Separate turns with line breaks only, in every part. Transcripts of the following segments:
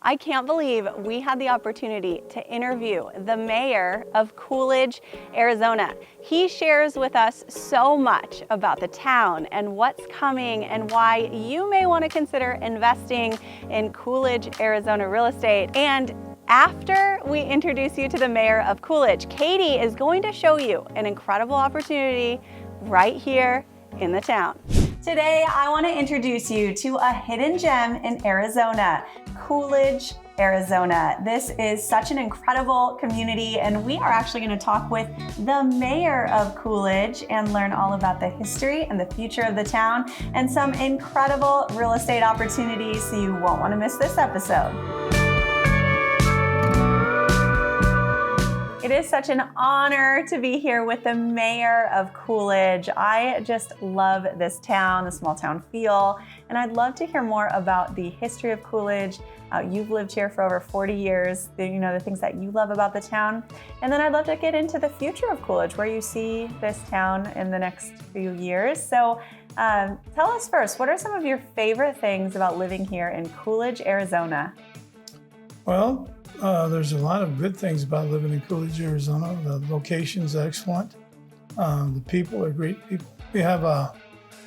I can't believe we had the opportunity to interview the mayor of Coolidge, Arizona. He shares with us so much about the town and what's coming and why you may want to consider investing in Coolidge, Arizona real estate. And after we introduce you to the mayor of Coolidge, Katie is going to show you an incredible opportunity right here in the town. Today, I want to introduce you to a hidden gem in Arizona, Coolidge, Arizona. This is such an incredible community, and we are actually going to talk with the mayor of Coolidge and learn all about the history and the future of the town and some incredible real estate opportunities, so you won't want to miss this episode. It is such an honor to be here with the mayor of Coolidge. I just love this town, the small town feel, and I'd love to hear more about the history of Coolidge. You've lived here for over 40 years, the things that you love about the town. And then I'd love to get into the future of Coolidge, where you see this town in the next few years. So tell us first, what are some of your favorite things about living here in Coolidge, Arizona?
Well, there's a lot of good things about living in Coolidge, Arizona. The location's excellent. The people are great people. We have,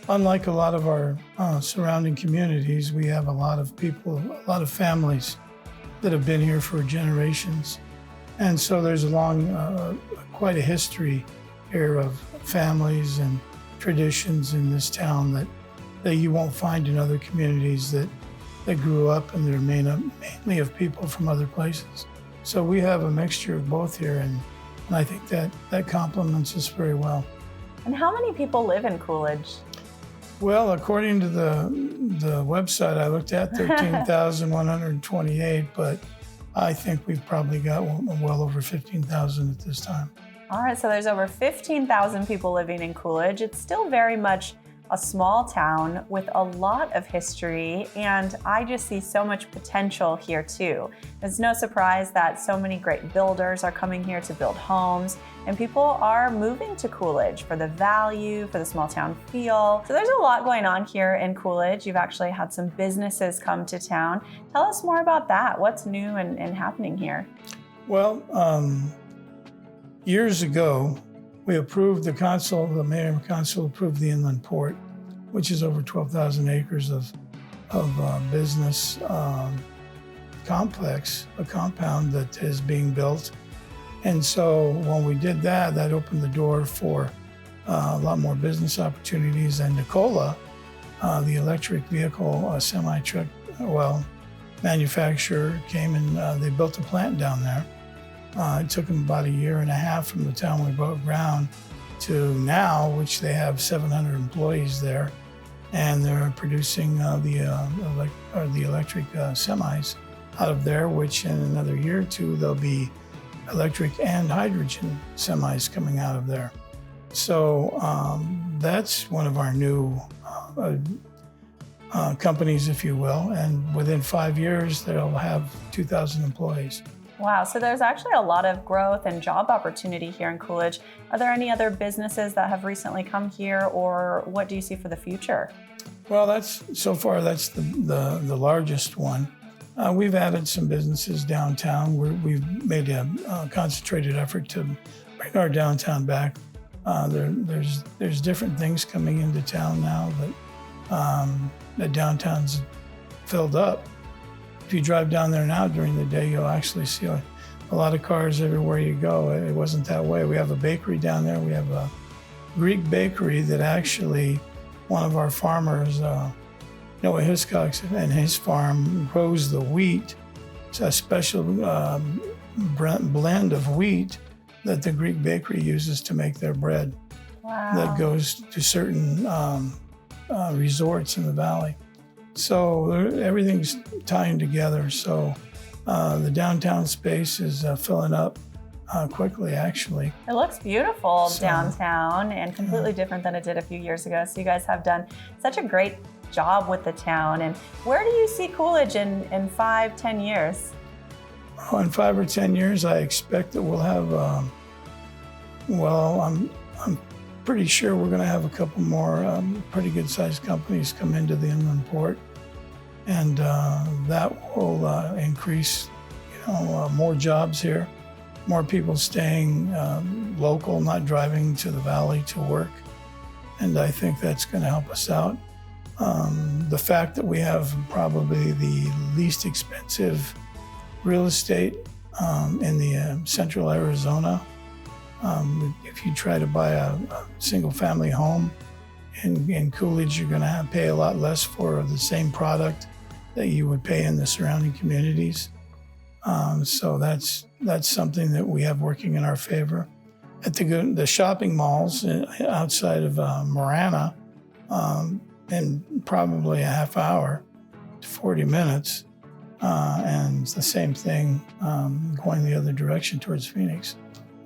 unlike a lot of our surrounding communities, we have a lot of people, a lot of families that have been here for generations. And so there's quite a history here of families and traditions in this town that you won't find in other communities that grew up, and they're mainly of people from other places. So we have a mixture of both here, and I think that complements us very well.
And how many people live in Coolidge?
Well, according to the website I looked at, 13,128, but I think we've probably got well over 15,000 at this time.
All right, so there's over 15,000 people living in Coolidge. It's still very much a small town with a lot of history, and I just see so much potential here too. It's no surprise that so many great builders are coming here to build homes, and people are moving to Coolidge for the value, for the small town feel. So there's a lot going on here in Coolidge. You've actually had some businesses come to town. Tell us more about that. What's new and happening here?
Well, years ago, we approved the mayor and council approved the inland port, which is over 12,000 acres of business complex, a compound that is being built. And so when we did that, that opened the door for a lot more business opportunities. And Nikola, the electric vehicle semi-truck, manufacturer, came and they built a plant down there. It took them about a year and a half from the time we broke ground to now, which they have 700 employees there, and they're producing the electric semis out of there, which in another year or two, there'll be electric and hydrogen semis coming out of there. So that's one of our new companies, if you will, and within 5 years, they'll have 2,000 employees.
Wow, so there's actually a lot of growth and job opportunity here in Coolidge. Are there any other businesses that have recently come here, or what do you see for the future?
Well, that's the largest one. We've added some businesses downtown. We've made a concentrated effort to bring our downtown back. There's different things coming into town now that the downtown's filled up. If you drive down there now during the day, you'll actually see a lot of cars everywhere you go. It wasn't that way. We have a bakery down there. We have a Greek bakery that actually one of our farmers, Noah Hiscox, and his farm grows the wheat. It's a special blend of wheat that the Greek bakery uses to make their bread.
Wow.
That goes to certain resorts in the valley. So everything's tying together. So the downtown space is filling up quickly, actually.
It looks beautiful downtown, and completely different than it did a few years ago. So you guys have done such a great job with the town. And where do you see Coolidge in 5-10 years?
Oh, in 5 or 10 years, I expect that we'll have, I'm pretty sure we're going to have a couple more pretty good-sized companies come into the inland port. and that will increase, more jobs here, more people staying local, not driving to the valley to work, and I think that's going to help us out. The fact that we have probably the least expensive real estate in the central Arizona. If you try to buy a single-family home in Coolidge, you're going to pay a lot less for the same product that you would pay in the surrounding communities. So that's something that we have working in our favor. At the shopping malls outside of Marana, in probably a half hour to 40 minutes, and it's the same thing going the other direction towards Phoenix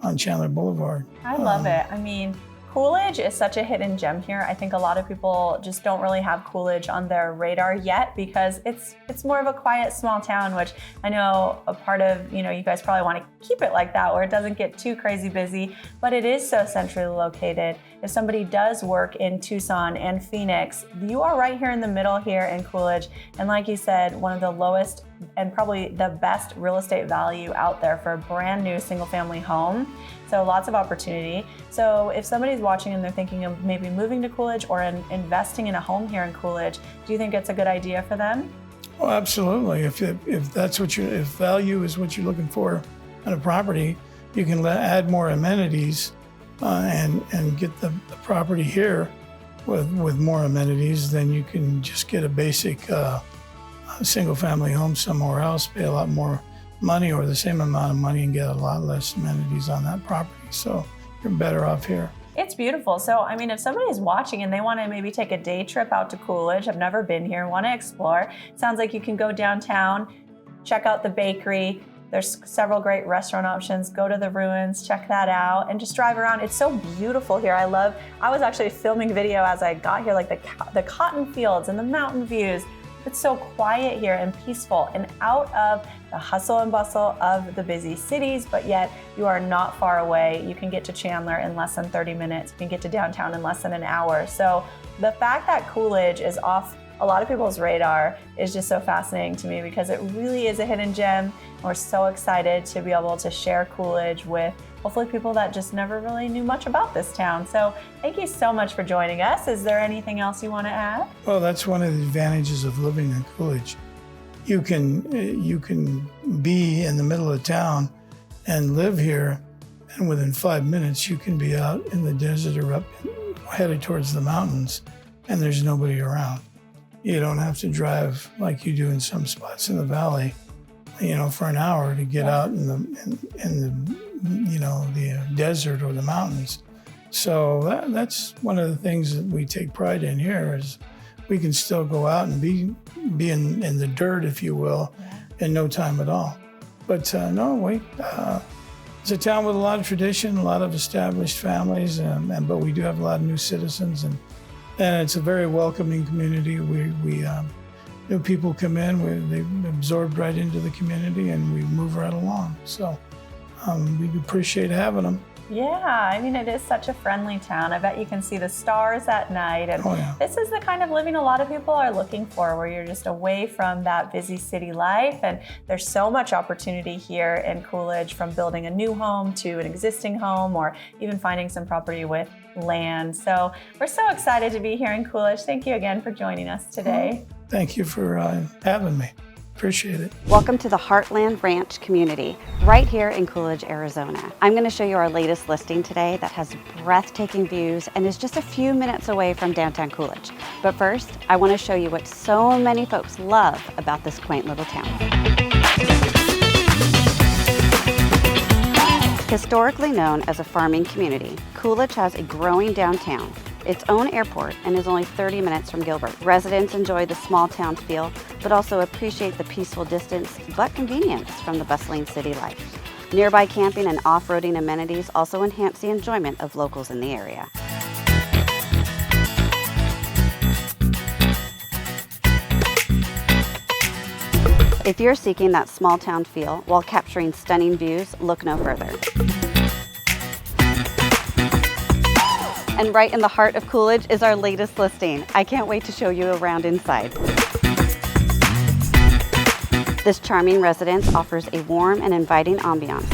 on Chandler Boulevard.
I love it. I mean, Coolidge is such a hidden gem here. I think a lot of people just don't really have Coolidge on their radar yet because it's more of a quiet, small town, which I know a part of, you guys probably want to keep it like that where it doesn't get too crazy busy, but it is so centrally located. If somebody does work in Tucson and Phoenix, you are right here in the middle here in Coolidge. And like you said, one of the lowest and probably the best real estate value out there for a brand new single family home. So lots of opportunity. So if somebody's watching and they're thinking of maybe moving to Coolidge or investing in a home here in Coolidge, do you think it's a good idea for them?
Well, absolutely. If that's if value is what you're looking for on a property, you can add more amenities and get the property here with more amenities than you can just get a basic single family home somewhere else, pay a lot more money or the same amount of money and get a lot less amenities on that property. So you're better off here.
It's beautiful. So, I mean, if somebody's watching and they want to maybe take a day trip out to Coolidge, have never been here, want to explore, it sounds like you can go downtown, check out the bakery. There's several great restaurant options. Go to the ruins, check that out, and just drive around. It's so beautiful here. I was actually filming video as I got here, like the cotton fields and the mountain views. It's so quiet here and peaceful and out of the hustle and bustle of the busy cities, but yet you are not far away. You can get to Chandler in less than 30 minutes. You can get to downtown in less than an hour. So the fact that Coolidge is off a lot of people's radar is just so fascinating to me because it really is a hidden gem. We're so excited to be able to share Coolidge with hopefully people that just never really knew much about this town. So thank you so much for joining us. Is there anything else you want to add?
Well, that's one of the advantages of living in Coolidge. You can be in the middle of town and live here, and within 5 minutes you can be out in the desert or up headed towards the mountains, and there's nobody around. You don't have to drive like you do in some spots in the valley, for an hour to get out in the desert or the mountains. So that's one of the things that we take pride in here is we can still go out and be in the dirt, if you will, in no time at all. But it's a town with a lot of tradition, a lot of established families, but we do have a lot of new citizens, and it's a very welcoming community. New people come in, they absorb right into the community, and we move right along. So we appreciate having them.
Yeah, I mean, it is such a friendly town. I bet you can see the stars at night. And This is the kind of living a lot of people are looking for, where you're just away from that busy city life. And there's so much opportunity here in Coolidge, from building a new home to an existing home, or even finding some property with land. So we're so excited to be here in Coolidge. Thank you again for joining us today.
Thank you for having me. Appreciate it.
Welcome to the Heartland Ranch Community, right here in Coolidge, Arizona. I'm going to show you our latest listing today that has breathtaking views and is just a few minutes away from downtown Coolidge. But first, I want to show you what so many folks love about this quaint little town. Historically known as a farming community, Coolidge has a growing downtown, its own airport, and is only 30 minutes from Gilbert. Residents enjoy the small town feel, but also appreciate the peaceful distance but convenience from the bustling city life. Nearby camping and off-roading amenities also enhance the enjoyment of locals in the area. If you're seeking that small town feel while capturing stunning views, look no further. And right in the heart of Coolidge is our latest listing. I can't wait to show you around inside. This charming residence offers a warm and inviting ambiance.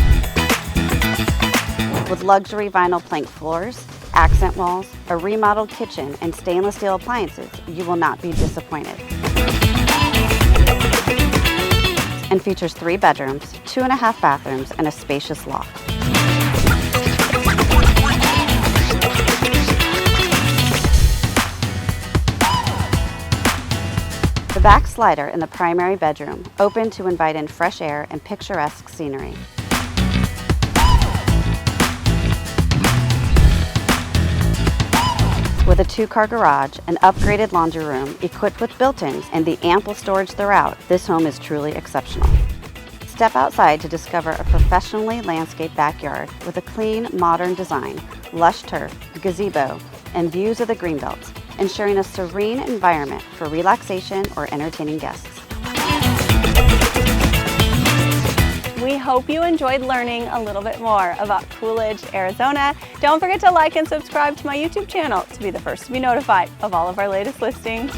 With luxury vinyl plank floors, accent walls, a remodeled kitchen, and stainless steel appliances, you will not be disappointed. And features 3 bedrooms, 2.5 bathrooms, and a spacious loft. The back slider in the primary bedroom, open to invite in fresh air and picturesque scenery. With a 2-car garage, an upgraded laundry room equipped with built-ins, and the ample storage throughout, this home is truly exceptional. Step outside to discover a professionally landscaped backyard with a clean, modern design, lush turf, gazebo, and views of the greenbelts, ensuring a serene environment for relaxation or entertaining guests.
We hope you enjoyed learning a little bit more about Coolidge, Arizona. Don't forget to like and subscribe to my YouTube channel to be the first to be notified of all of our latest listings.